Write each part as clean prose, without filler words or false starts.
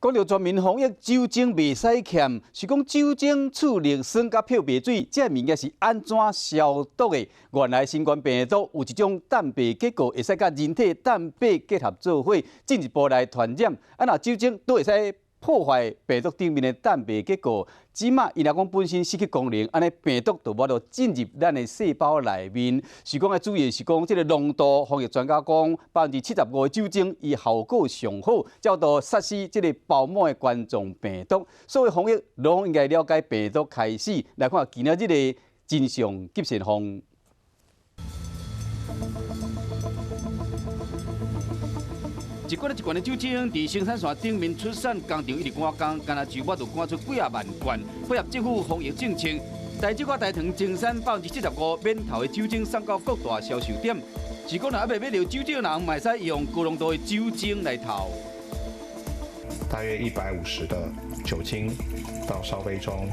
讲到全民防疫，酒精袂使欠，是讲酒精、醋、氯酸甲漂白水，这物件是安怎消毒的？原来新冠病毒有一种蛋白结构，会使甲人体蛋白结合做伙，进一步来传染。若酒精都会使破坏病毒顶面的蛋白结构，即马伊若讲本身失去功能，安尼病毒就无法进入咱的细胞内面。是讲要注意的是讲，这个浓度，防疫专家讲75%的酒精，伊效果上好，叫做杀死这个包膜的冠状病毒。所以防疫，拢应该了解病毒开始，来看今仔日的真相急先锋。一罐一罐的酒精伫生产线顶面出产，工厂一直赶工，干那就我就赶出几啊万罐，配合政府防疫政策，台酒甲台糖增产75%免头的酒精送到各大销售点。是讲若还未买到酒精的人，嘛会使用高浓度的酒精来投。大约150的酒精到烧杯中。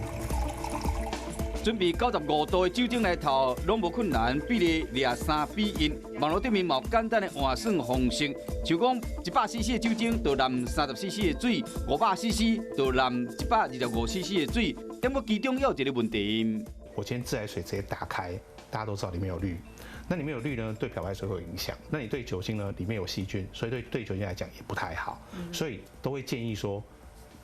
准备95度的酒精来投，拢无困难，比例2:3:1。网络顶面有简单的换算方式，像讲100cc 的酒精就淋30cc 的水，500cc 就淋125cc 的水。但我其中也有一个问题。我今天自来水直接打开，大家都知道里面有氯。那里面有氯呢，对漂白水会有影响。那你对酒精呢，里面有细菌，所以对酒精来讲也不太好。所以都会建议说，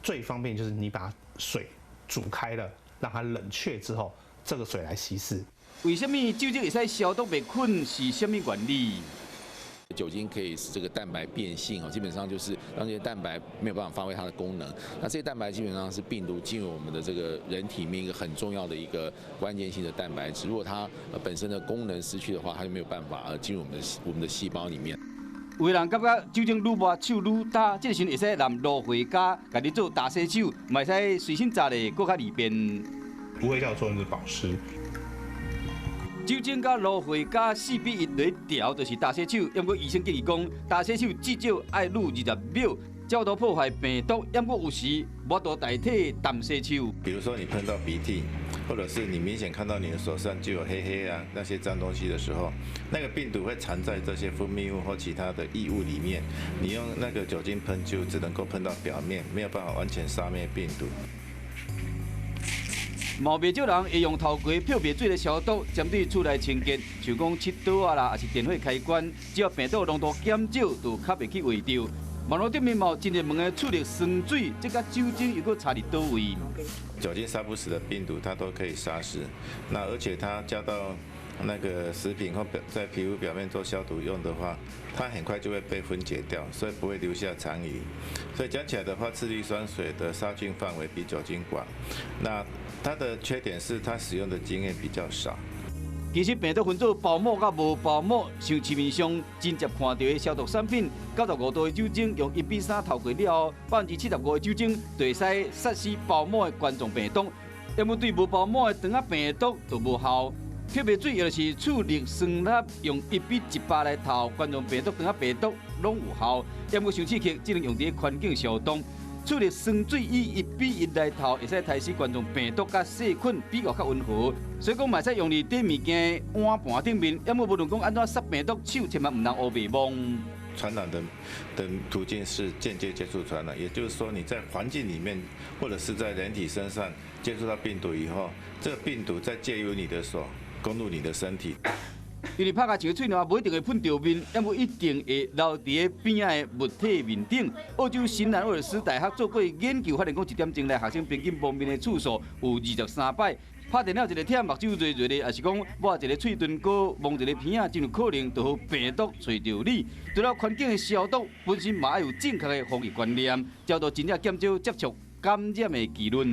最方便就是你把水煮开了。让它冷却之后，这个水来稀释。为什么酒精会使消毒灭菌？是什么原理？酒精可以使这个蛋白变性基本上就是让这些蛋白没有办法发挥它的功能。那这些蛋白基本上是病毒进入我们的这个人体里面一个很重要的一个关键性的蛋白质。如果它本身的功能失去的话，它就没有办法进入我们的细胞里面。有人感觉酒精愈抹手愈干，这个时候会使拿芦荟胶，家己做打洗手，嘛会使随身带的搁较利便。芦荟胶的作用是保湿。酒精甲芦荟胶4:1来调，就是打洗手。不过医生建议讲，打洗手至少爱愈20秒。较多破坏病毒，不过有时无多代替淡洗手。比如说你喷到鼻涕，或者是你明显看到你的手上就有黑黑啊那些脏东西的时候，那个病毒会藏在这些分泌物或其他的异物里面。你用那个酒精喷就只能够喷到表面，没有办法完全杀灭病毒。毛袂少人会用透过漂白水来消毒，针对厝内清洁，像讲拭桌啊啦，还是电火开关，只要病毒浓度减少，就较袂去围着。网络顶面有真热门的醋氯酸水，这甲酒精又搁差伫倒位？酒精杀不死的病毒，它都可以杀死。那而且它加到那个食品或在皮肤表面做消毒用的话，它很快就会被分解掉，所以不会留下残余。所以讲起来的话，次氯酸水的杀菌范围比酒精广。那它的缺点是它使用的经验比较少。其实病毒分做包膜甲无包膜，像市面上真接看到的消毒产品，95度的酒精用1:3透过了后，75%的酒精就会使杀死包膜的冠状病毒，要么对无包膜的肠仔病毒就无效。漂白水又是醋氯酸钠用1:100来透冠状病毒、肠仔病毒拢有效，要么伤刺激，只能用伫环境消毒。醋氯酸水以1:1来透，会使杀死冠状病毒甲细菌，比较较温和。所以讲，嘛使用伫底物件碗盘顶面，要么无论讲安怎杀病毒，手千万唔能乌白摸。传染的途径是间接接触传染，也就是说你在环境里面或者是在人体身上接触到病毒以后，这个病毒再借由你的手攻入你的身体。因为拍甲一个喙呢，无一定会喷到面，也无一定会留伫边仔的物体面顶。澳洲新南威尔斯大学做过研究，发现讲1点钟内学生平均摸面的次数有23摆。拍电了一个忝，目睭热热的，也是讲抹一个喙唇膏，摸一个鼻仔，真有可能就互病毒找着你。除了环境的消毒，本身嘛要有正确的防疫观念，叫做真正减少接触感染的几率。